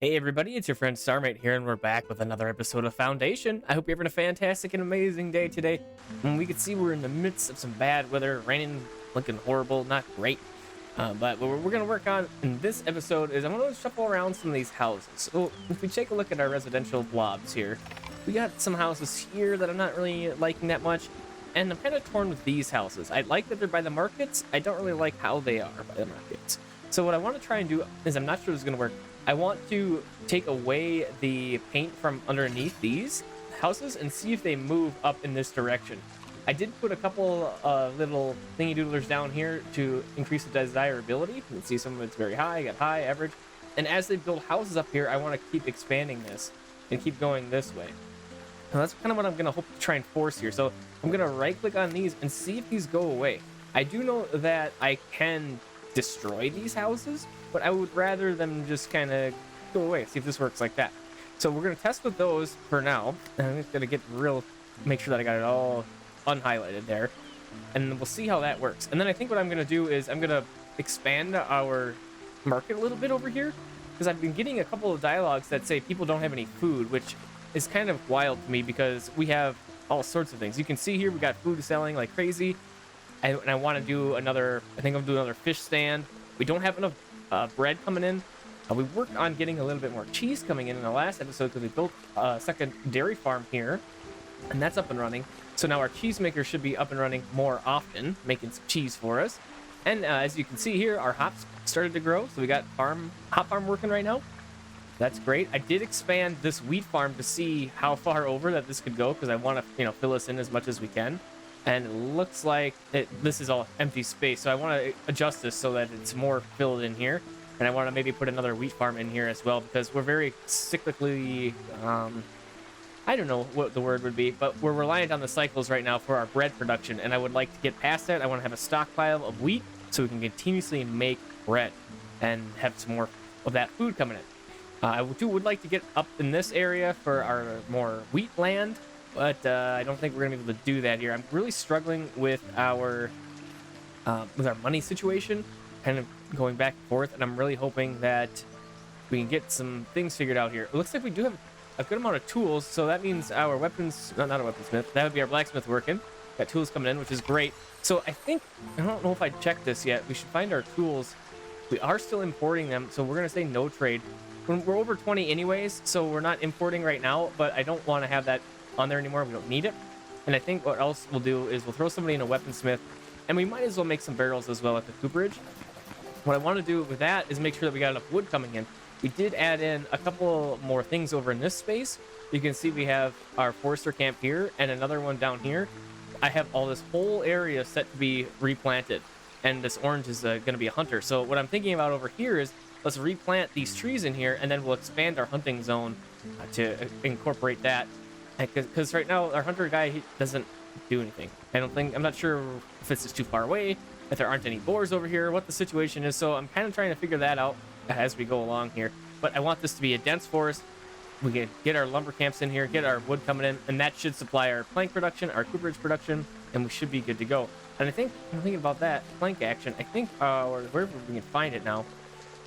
Hey everybody, it's your friend Sarmate here, and we're back with another episode of Foundation. I hope you're having a fantastic and amazing day today. And we can see we're in the midst of some bad weather, raining, looking horrible, not great. But what we're going to work on in this episode is I'm going to shuffle around some of these houses. So if we take a look at our residential blobs here, we got some houses here that I'm not really liking that much. And I'm kind of torn with these houses. I like that they're by the markets. I don't really like how they are by the markets. So what I want to try and do is, I'm not sure this is going to work. I want to take away the paint from underneath these houses and see if they move up in this direction. I did put a couple little thingy doodlers down here to increase the desirability. You can see some of it's very high, got high, average. And as they build houses up here, I want to keep expanding this and keep going this way. Now that's kind of what I'm going to hope to try and force here. So I'm going to right click on these and see if these go away. I do know that I can destroy these houses, but I would rather them just kind of go away, see if this works like that. So we're going to test with those for now. And I'm just going to make sure that I got it all unhighlighted there. And we'll see how that works. And then I think what I'm going to do is I'm going to expand our market a little bit over here, because I've been getting a couple of dialogues that say people don't have any food, which is kind of wild to me because we have all sorts of things. You can see here we got food selling like crazy. And I want to do another, I think I'm doing another fish stand. We don't have enough bread coming in. We worked on getting a little bit more cheese coming in the last episode because we built a second dairy farm here, and that's up and running. So now our cheese maker should be up and running more often, making some cheese for us. And as you can see here, our hops started to grow. So we got hop farm working right now. That's great. I did expand this wheat farm to see how far over that this could go, because I want to, fill us in as much as we can. And it looks like this is all empty space, so I want to adjust this so that it's more filled in here. And I want to maybe put another wheat farm in here as well, because we're very cyclically, I don't know what the word would be, but we're reliant on the cycles right now for our bread production, and I would like to get past that. I want to have a stockpile of wheat so we can continuously make bread and have some more of that food coming in. I would like to get up in this area for our more wheat land, but I don't think we're gonna be able to do that here. I'm really struggling with our money situation, kind of going back and forth, and I'm really hoping that we can get some things figured out here. It looks like we do have a good amount of tools, so that means our weapons, not a weaponsmith, that would be our blacksmith working. Got tools coming in, which is great. So I don't know if I checked this yet. We should find our tools. We are still importing them, so we're gonna say no trade. We're over 20 anyways, so we're not importing right now, but I don't want to have that on there anymore. We don't need it. And I think what else we'll do is we'll throw somebody in a weaponsmith, and we might as well make some barrels as well at the cooperage. What I want to do with that is make sure that we got enough wood coming in. We did add in a couple more things over in this space. You can see we have our forester camp here and another one down here. I have all this whole area set to be replanted, and this orange is going to be a hunter. So what I'm thinking about over here is let's replant these trees in here, and then we'll expand our hunting zone to incorporate that. Because right now our hunter guy, he doesn't do anything. I'm not sure if this is too far away, if there aren't any boars over here, what the situation is. So I'm kind of trying to figure that out as we go along here. But I want this to be a dense forest. We can get our lumber camps in here, get our wood coming in, and that should supply our plank production, our cooperage production, and we should be good to go. And I think, I'm thinking about that plank action, I think, or wherever we can find it now,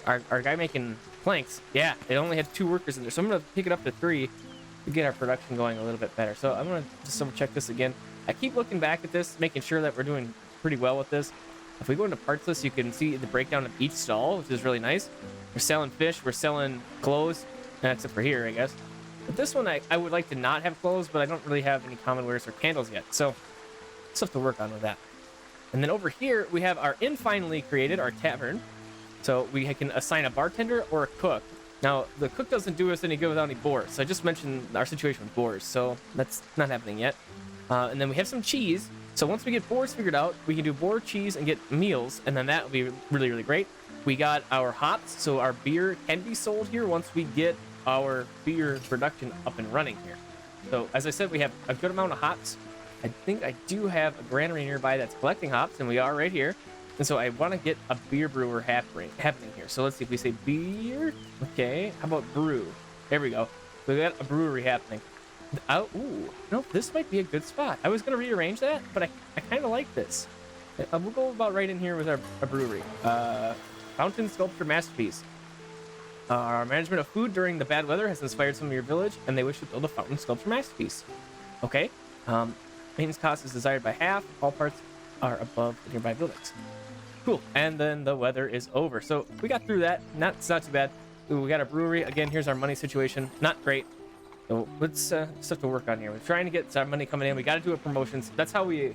our guy making planks, yeah, they only had 2 workers in there. So I'm going to pick it up to 3 to get our production going a little bit better. So I'm going to just double check this again. I keep looking back at this, making sure that we're doing pretty well with this. If we go into parts list, you can see the breakdown of each stall, which is really nice. We're selling fish, we're selling clothes, except for here, I guess. But this one, I would like to not have clothes, but I don't really have any common wares or candles yet. So still have to work on with that. And then over here, we have our inn finally created, our tavern. So we can assign a bartender or a cook. Now, the cook doesn't do us any good without any boars. So I just mentioned our situation with boars, so that's not happening yet. And then we have some cheese. So once we get boars figured out, we can do boar cheese and get meals, and then that will be really, really great. We got our hops, so our beer can be sold here once we get our beer production up and running here. So as I said, we have a good amount of hops. I think I do have a granary nearby that's collecting hops, and we are right here. And so I want to get a beer brewer happening here. So let's see if we say beer. Okay, how about brew? There we go. We got a brewery happening. Oh, ooh, no, this might be a good spot. I was going to rearrange that, but I kind of like this. We'll go about right in here with our brewery. Fountain sculpture masterpiece. Our management of food during the bad weather has inspired some of your village, and they wish to build a fountain sculpture masterpiece. Okay. Maintenance cost is desired by half. All parts are above the nearby buildings. Cool. And then the weather is over. So we got through that. It's not too bad. Ooh, we got a brewery. Again, here's our money situation. Not great. So let's stuff to work on here. We're trying to get our money coming in. We got to do a promotions. That's how we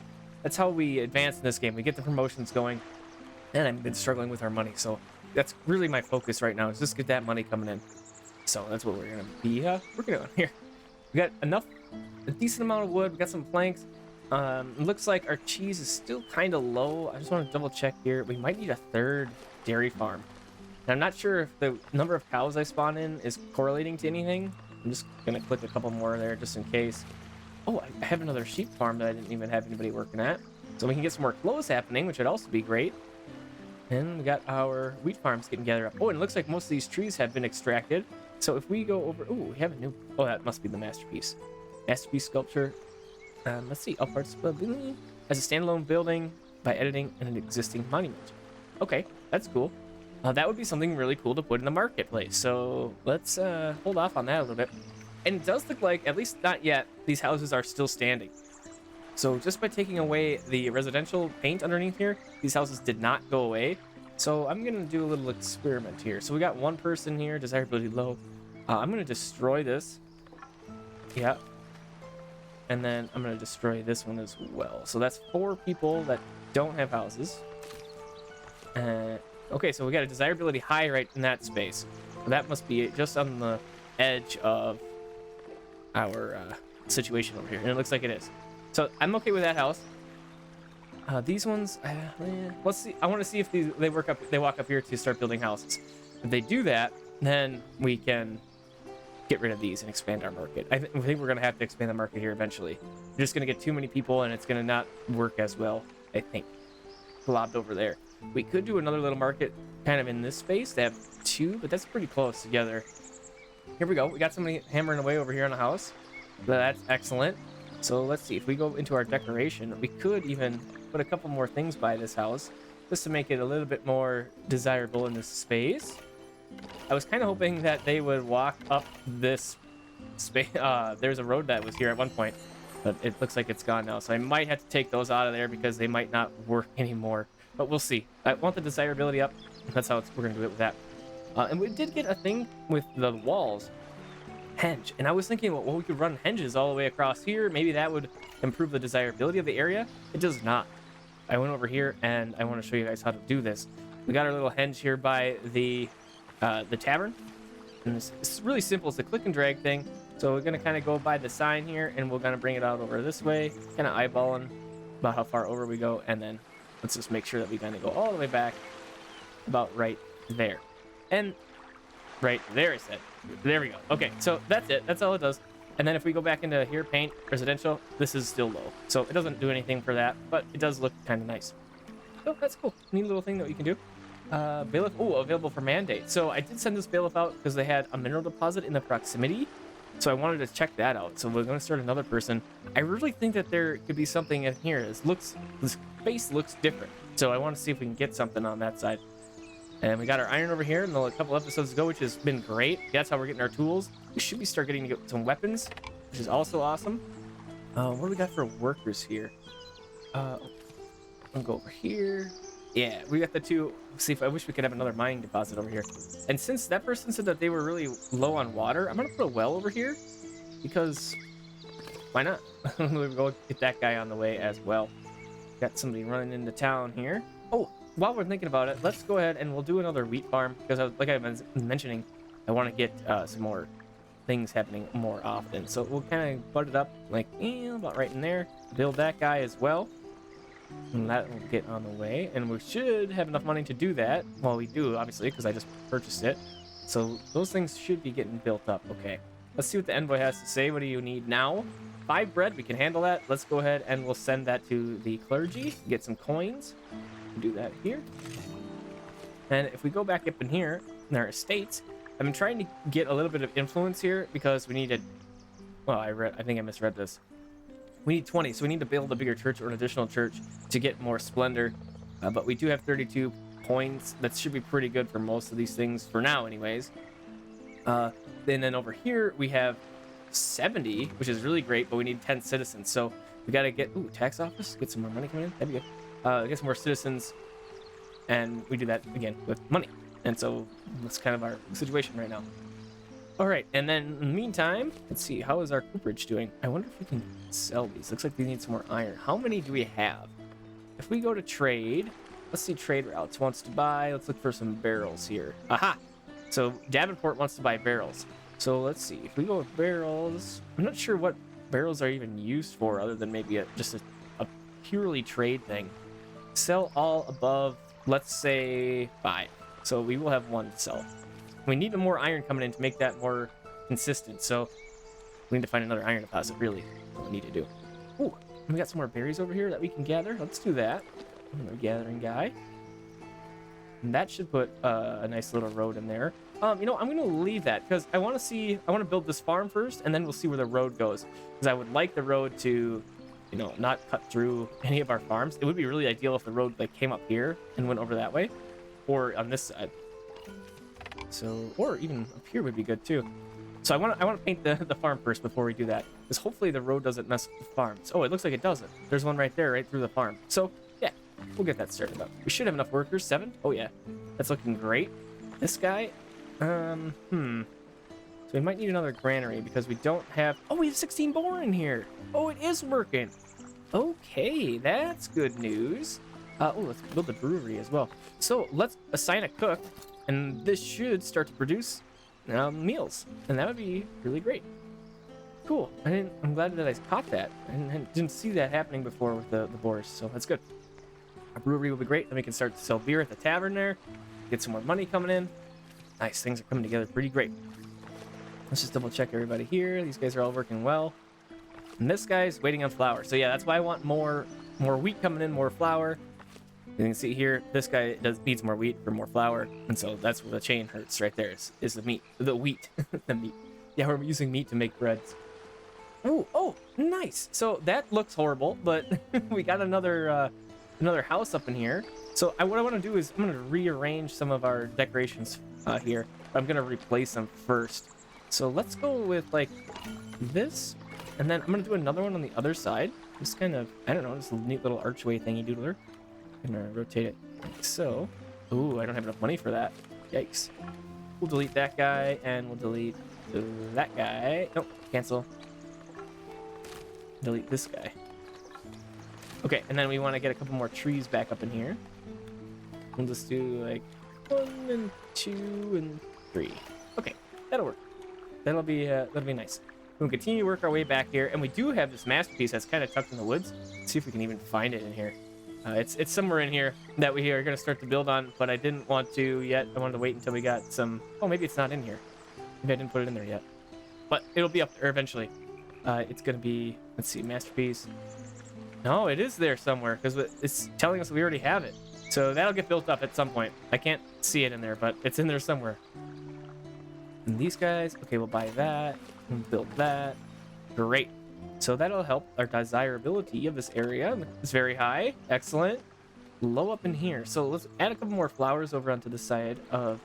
advance in this game. We get the promotions going. And I've been struggling with our money. So that's really my focus right now, is just get that money coming in. So that's what we're going to be working on here. We got a decent amount of wood. We got some planks. It looks like our cheese is still kind of low. I just want to double check here. We might need a third dairy farm. And I'm not sure if the number of cows I spawn in is correlating to anything. I'm just going to click a couple more there just in case. Oh, I have another sheep farm that I didn't even have anybody working at. So we can get some more clothes happening, which would also be great. And we got our wheat farms getting gathered up. Oh, and it looks like most of these trees have been extracted. So if we go over... Oh, we have a new... Oh, that must be the masterpiece. Masterpiece sculpture. Let's see. All parts as a standalone building by editing an existing monument. Okay, that's cool. That would be something really cool to put in the marketplace. So let's hold off on that a little bit. And it does look like, at least not yet, these houses are still standing. So just by taking away the residential paint underneath here, these houses did not go away. So I'm going to do a little experiment here. So we got one person here, desirability low. I'm going to destroy this. Yeah. And then I'm going to destroy this one as well. So that's 4 people that don't have houses. Okay, so we got a desirability high right in that space. So that must be just on the edge of our situation over here. And it looks like it is. So I'm okay with that house. These ones, let's see. I want to see if they walk up here to start building houses. If they do that, then we can get rid of these and expand our market. I think we're going to have to expand the market here eventually. We're just going to get too many people, and it's going to not work as well, I think. Globbed over there. We could do another little market kind of in this space. They have 2, but that's pretty close together. Here we go. We got somebody hammering away over here on the house. That's excellent. So let's see. If we go into our decoration, we could even put a couple more things by this house just to make it a little bit more desirable in this space. I was kind of hoping that they would walk up this space. There's a road that was here at one point, but it looks like it's gone now. So I might have to take those out of there because they might not work anymore. But we'll see. I want the desirability up. That's how we're going to do it with that. And we did get a thing with the walls. Hinge. And I was thinking, well, we could run hinges all the way across here. Maybe that would improve the desirability of the area. It does not. I went over here, and I want to show you guys how to do this. We got our little hinge here by the tavern. And it's really simple. It's a click and drag thing. So we're going to kind of go by the sign here, and we're going to bring it out over this way. Kind of eyeballing about how far over we go. And then let's just make sure that we kind of go all the way back about right there. And right there is it. There we go. Okay, so that's it. That's all it does. And then if we go back into here, paint, residential, this is still low. So it doesn't do anything for that, but it does look kind of nice. So that's cool. Neat little thing that we can do. Bailiff, available for mandate. So I did send this bailiff out because they had a mineral deposit in the proximity. So I wanted to check that out. So we're going to start another person. I really think that there could be something in here. This space looks different. So I want to see if we can get something on that side. And we got our iron over here a couple episodes ago, which has been great. That's how we're getting our tools. We should be getting to get some weapons, which is also awesome. What do we got for workers here? I'll go over here. Yeah, we got the 2. See, if I wish we could have another mining deposit over here. And since that person said that they were really low on water, I'm going to put a well over here. Because why not? We'll go get that guy on the way as well. Got somebody running into town here. Oh, while we're thinking about it, let's go ahead and we'll do another wheat farm. Because like I was mentioning, I want to get some more things happening more often. So we'll kind of butt it up like about right in there. Build that guy as well. And that will get on the way. And we should have enough money to do that. Well, we do, obviously, because I just purchased it. So those things should be getting built up. Okay. Let's see what the envoy has to say. What do you need now? 5 bread. We can handle that. Let's go ahead and we'll send that to the clergy. Get some coins. Do that here. And if we go back up in here, in our estates, I've been trying to get a little bit of influence here because we needed... Well, I think I misread this. We need 20, so we need to build a bigger church or an additional church to get more splendor. But we do have 32 points. That should be pretty good for most of these things, for now anyways. And then over here we have 70, which is really great, but we need 10 citizens. So we got to get, tax office, get some more money coming in. That'd be good. Get some more citizens, and we do that again with money. And so that's kind of our situation right now. All right, and then in the meantime, let's see, how is our cooperage doing? I wonder if we can sell these. Looks like we need some more iron. How many do we have? If we go to trade, let's see trade routes. Wants to buy, let's look for some barrels here. Aha! So Davenport wants to buy barrels. So let's see, if we go with barrels, I'm not sure what barrels are even used for other than maybe just a purely trade thing. Sell all above, let's say 5. So we will have 1 to sell. We need more iron coming in to make that more consistent. So we need to find another iron deposit, really. What we need to do. Ooh, we got some more berries over here that we can gather. Let's do that. Another gathering guy. And that should put a nice little road in there. I'm going to leave that because I want to build this farm first, and then we'll see where the road goes. Because I would like the road to, not cut through any of our farms. It would be really ideal if the road came up here and went over that way, or on this side. So, or even up here would be good too. So I want to paint the farm first before we do that, because hopefully the road doesn't mess with the farms. Oh, it looks like it doesn't. There's one right there, right through the farm. So yeah, we'll get that started up. We should have enough workers. 7. Oh yeah, that's looking great. This guy, So we might need another granary because we don't have. Oh, we have 16 boar in here. Oh, it is working. Okay, that's good news. Let's build a brewery as well. So let's assign a cook, and this should start to produce meals, and that would be really great. Cool. I'm glad that I caught that. I didn't see that happening before with the boars, so that's good. Our brewery will be great. Then we can start to sell beer at the tavern there, get some more money coming in. Nice, things are coming together pretty great. Let's just double check everybody here. These guys are all working well. And this guy's waiting on flour. So yeah, that's why I want more wheat coming in, more flour. You can see here, this guy needs more wheat for more flour. And so that's where the chain hurts right there, is the wheat. The meat. Yeah, we're using meat to make breads. Oh, nice. So that looks horrible, but we got another house up in here. So what I want to do is I'm going to rearrange some of our decorations here. I'm going to replace them first. So let's go with like this, and then I'm going to do another one on the other side. Just kind of, I don't know, just a neat little archway thingy doodler. I'm going to rotate it like so. Ooh, I don't have enough money for that. Yikes. We'll delete that guy, and we'll delete that guy. Nope, cancel. Delete this guy. Okay, and then we want to get a couple more trees back up in here. We'll just do like 1 and 2 and 3. Okay, that'll work. That'll be nice. We'll continue to work our way back here, and we do have this masterpiece that's kind of tucked in the woods. Let's see if we can even find it in here. It's somewhere in here that we are going to start to build on, but I didn't want to yet. I wanted to wait until we got some. Oh, maybe it's not in here. Maybe I didn't put it in there yet, but it'll be up there eventually. It's going to be, let's see, masterpiece. No, it is there somewhere because it's telling us we already have it. So that'll get built up at some point. I can't see it in there, but it's in there somewhere. And these guys, okay, we'll buy that and build that. Great. So that'll help our desirability of this area. It's very high. Excellent. Low up in here. So let's add a couple more flowers over onto the side of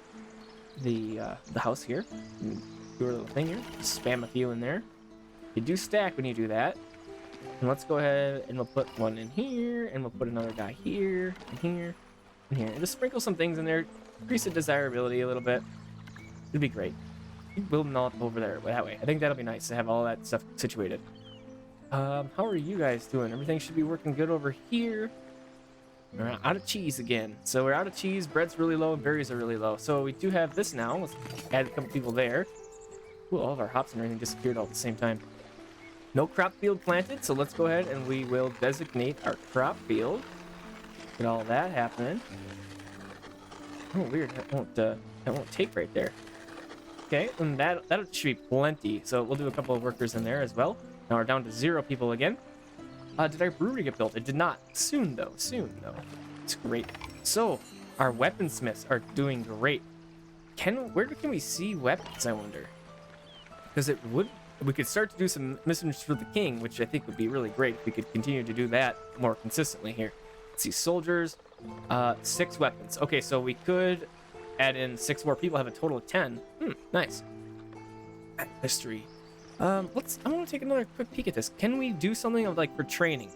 the house here. Do a little thing here. Just spam a few in there. You do stack when you do that. And let's go ahead and we'll put one in here, and we'll put another guy here, and here, and here. And just sprinkle some things in there, increase the desirability a little bit. It'd be great. Build them all up over there that way. I think that'll be nice to have all that stuff situated. How are you guys doing? Everything should be working good over here. We're out of cheese again. So we're out of cheese, bread's really low, and berries are really low. So we do have this now. Let's add a couple people there. Ooh, all of our hops and everything disappeared all at the same time. No crop field planted, so let's go ahead and we will designate our crop field. Get all that happening. Oh, weird. That won't take right there. Okay, and that should be plenty. So we'll do a couple of workers in there as well. Now we're down to 0 people again. Did our brewery get built? It did not. Soon though. It's great. So our weaponsmiths are doing great. Where can we see weapons, I wonder? Because we could start to do some missions for the king, which I think would be really great if we could continue to do that more consistently here. Let's see, soldiers, 6 weapons. Okay, so we could add in 6 more people, have a total of 10. Nice. history. I want to take another quick peek at this. Can we do something of like for training?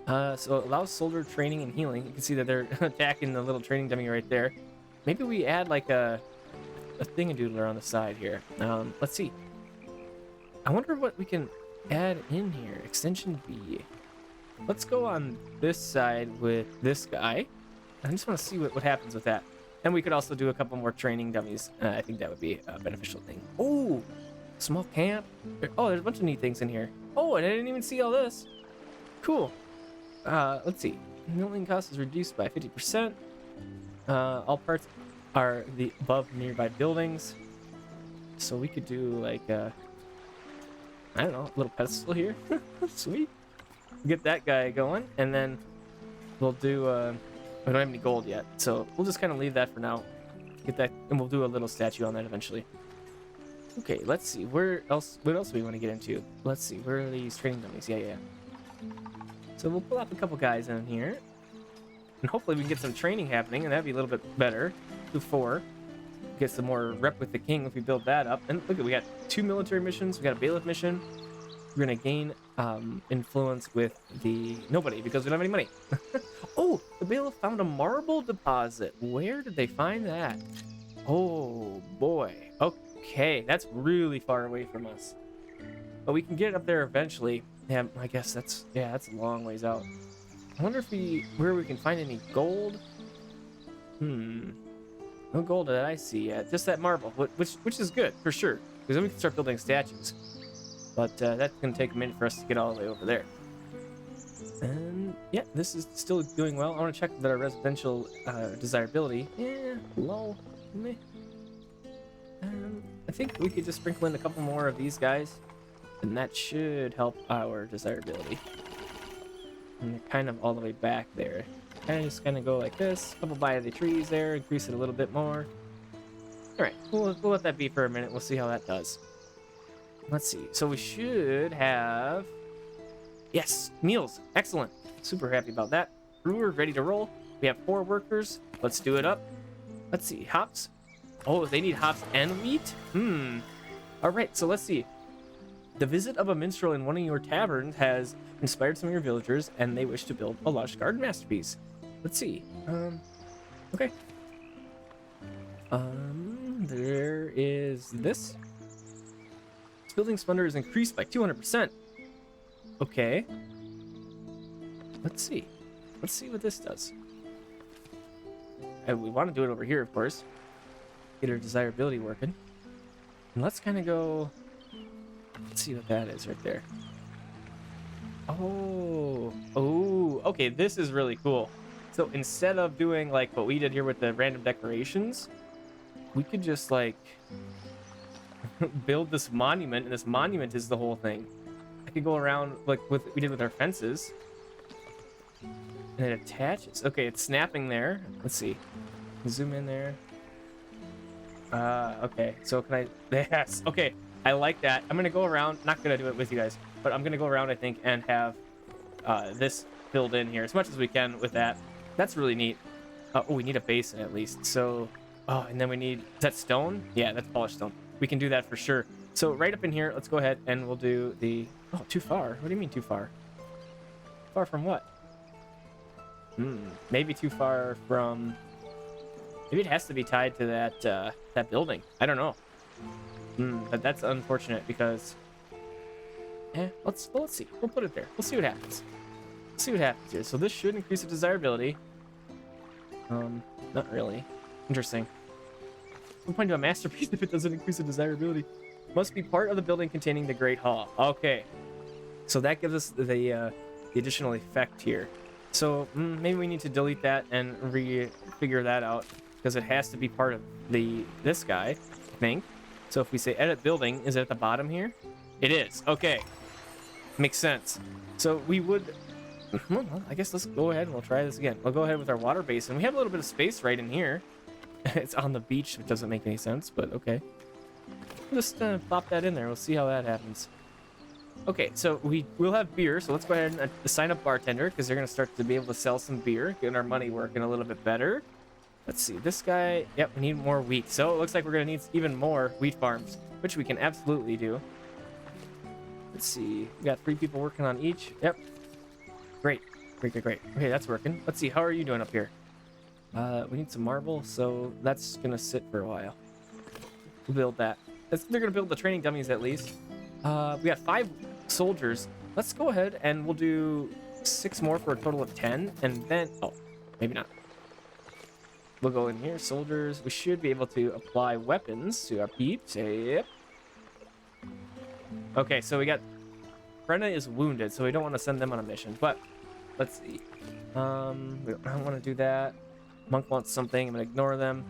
So it allows soldier training and healing. You can see that they're attacking the little training dummy right there. Maybe we add like a thingadoodler on the side here. Let's see. I wonder what we can add in here. Extension B. Let's go on this side with this guy. I just want to see what happens with that. And we could also do a couple more training dummies. I think that would be a beneficial thing. Oh, small camp. Oh, there's a bunch of neat things in here. Oh, and I didn't even see all this. Cool. Let's see. Milling cost is reduced by 50%. All parts are the above nearby buildings. So we could do like I don't know, a little pedestal here. Sweet. Get that guy going, and then we'll do we don't have any gold yet, so we'll just kind of leave that for now. Get that, and we'll do a little statue on that eventually. Okay, let's see what else do we want to get into. Let's see, where are these training dummies? Yeah. So we'll pull up a couple guys in here, and hopefully we can get some training happening, and that'd be a little bit better. Do 4. Get some more rep with the king if we build that up. And look, we got 2 military missions. We got a bailiff mission. We're gonna gain influence with the nobody because we don't have any money. Oh, the bailiff found a marble deposit. Where did they find that? Oh boy. Okay, that's really far away from us, but we can get up there eventually. Yeah, I guess that's a long ways out. I wonder if where we can find any gold. No gold that I see yet. Just that marble, which is good for sure, because then we can start building statues. But that's gonna take a minute for us to get all the way over there. And yeah, this is still doing well. I want to check that our residential desirability. Yeah, low. Meh. I think we could just sprinkle in a couple more of these guys, and that should help our desirability. And they're kind of all the way back there. Just kind of go like this. A couple by the trees there, increase it a little bit more. All right, we'll let that be for a minute. We'll see how that does. Let's see. So we should have, yes, meals. Excellent. Super happy about that. Brewer ready to roll. We have 4 workers. Let's do it up. Let's see. Hops. Oh, they need hops and wheat? All right, so let's see. The visit of a minstrel in one of your taverns has inspired some of your villagers, and they wish to build a lush garden masterpiece. Let's see. Okay. There is this. This building splendor is increased by 200%. Okay. Let's see. Let's see what this does. We want to do it over here, of course. Get our desirability working. And let's kind of go. Let's see what that is right there. Oh, okay, this is really cool. So instead of doing like what we did here with the random decorations, we could just like build this monument, and this monument is the whole thing. I could go around like what we did with our fences, and it attaches. Okay, it's snapping there. Let's see. Zoom in there. Okay, so can I? Yes. Okay, I like that. I'm gonna go around. Not gonna do it with you guys, but I'm gonna go around, I think, and have this filled in here as much as we can with that. That's really neat. Oh, we need a basin at least. So, oh, and then we need, is that stone? Yeah, that's polished stone. We can do that for sure. So right up in here, let's go ahead and we'll do the, oh, too far. What do you mean too far? Far from what? Maybe too far from, maybe it has to be tied to that that building. I don't know. But that's unfortunate because, let's see. We'll put it there. We'll see what happens. See what happens here. So this should increase the desirability. Not really. Interesting. No point to a masterpiece if it doesn't increase the desirability. Must be part of the building containing the Great Hall. Okay. So that gives us the additional effect here. So maybe we need to delete that and figure that out, because it has to be part of this guy, I think. So if we say edit building, is it at the bottom here? It is. Okay. Makes sense. So we would, well, I guess let's go ahead and we'll try this again. We'll go ahead with our water basin. We have a little bit of space right in here. It's on the beach, which doesn't make any sense, but okay. Just plop that in there. We'll see how that happens. Okay, so we'll have beer. So let's go ahead and sign up bartender, because they're going to start to be able to sell some beer, getting our money working a little bit better. Let's see, this guy, yep, we need more wheat. So it looks like we're gonna need even more wheat farms, which we can absolutely do. Let's see, we got 3 people working on each. Yep, great. Okay, that's working. Let's see, how are you doing up here? We need some marble, so that's gonna sit for a while. We'll build that. They're gonna build the training dummies at least. We got 5 soldiers. Let's go ahead and we'll do 6 more for a total of 10, and then, oh, maybe not. We'll go in here, soldiers. We should be able to apply weapons to our peeps. Yep. Okay, so we got Brenna is wounded, so we don't want to send them on a mission. But let's see. I don't want to do that. Monk wants something. I'm gonna ignore them.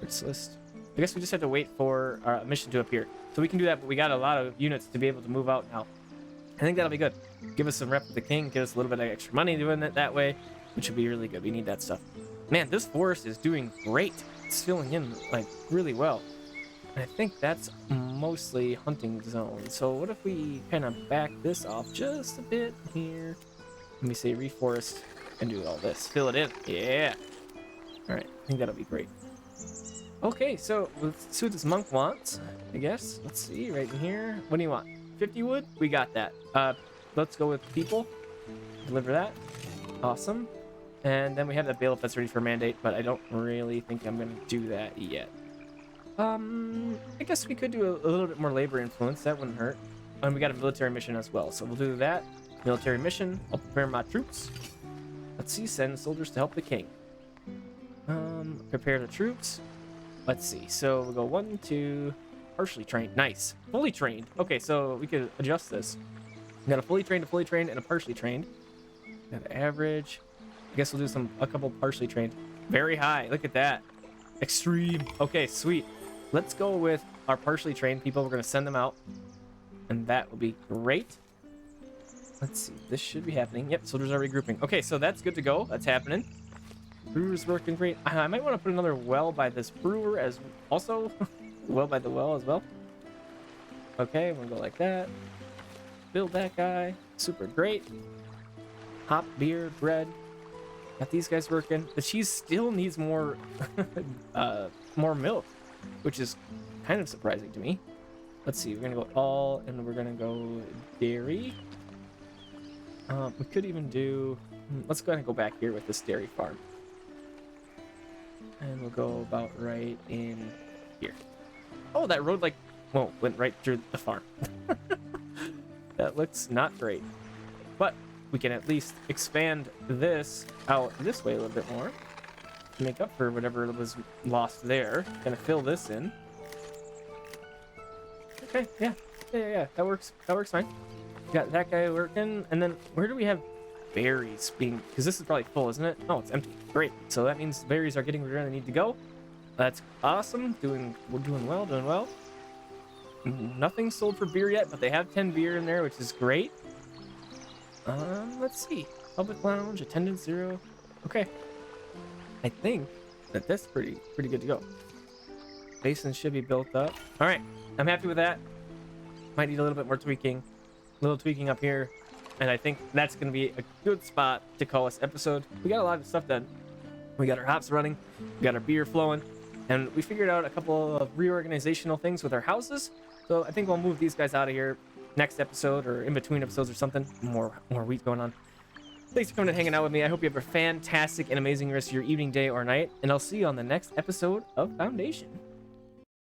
It's list. I guess we just have to wait for our mission to appear. So we can do that, but we got a lot of units to be able to move out now. I think that'll be good. Give us some rep with the king. Give us a little bit of extra money doing it that way, which would be really good. We need that stuff. Man, this forest is doing great. It's filling in like really well. And I think that's mostly hunting zone. So what if we kind of back this off just a bit here? Let me say reforest and do all this. Fill it in. Yeah. All right. I think that'll be great. Okay, so let's see what this monk wants, I guess. Let's see right in here. What do you want? 50 wood? We got that. Let's go with people. Deliver that. Awesome. And then we have that bailiff that's ready for mandate, but I don't really think I'm going to do that yet. I guess we could do a little bit more labor influence. That wouldn't hurt. And we got a military mission as well, so we'll do that. Military mission. I'll prepare my troops. Let's see. Send soldiers to help the king. Prepare the troops. Let's see. So we'll go 1, 2. Partially trained. Nice. Fully trained. Okay, so we could adjust this. We got a fully trained, and a partially trained. Got average. I guess we'll do a couple partially trained. Very high. Look at that. Extreme. Okay, sweet. Let's go with our partially trained people. We're going to send them out. And that will be great. Let's see. This should be happening. Yep, soldiers are regrouping. Okay, so that's good to go. That's happening. Brewer's working great. I might want to put another well by this brewer as also. Well by the well as well. Okay, we'll go like that. Build that guy. Super great. Hop, beer, bread. Got these guys working. The cheese still needs more more milk, which is kind of surprising to me. Let's see, we're gonna go all and we're gonna go dairy. We could even do, let's go ahead and go back here with this dairy farm. And we'll go about right in here. Oh, that road like, whoa, went right through the farm. That looks not great. But we can at least expand this out this way a little bit more to make up for whatever was lost there. Gonna fill this in. Okay, yeah, that works fine. Got that guy working, and then where do we have berries being, because this is probably full, isn't it? Oh, it's empty. Great. So that means the berries are getting where they need to go. That's awesome. We're doing well. Nothing sold for beer yet, but they have 10 beer in there, which is great. Let's see. Public lounge, attendance 0. Okay. I think that's pretty good to go. Basins should be built up. All right. I'm happy with that. Might need a little bit more tweaking. A little tweaking up here. And I think that's going to be a good spot to call this episode. We got a lot of stuff done. We got our hops running. We got our beer flowing. And we figured out a couple of reorganizational things with our houses. So I think we'll move these guys out of here next episode or in between episodes or something. More wheat going on. Thanks for coming and hanging out with me. I hope you have a fantastic and amazing rest of your evening, day, or night. And I'll see you on the next episode of Foundation.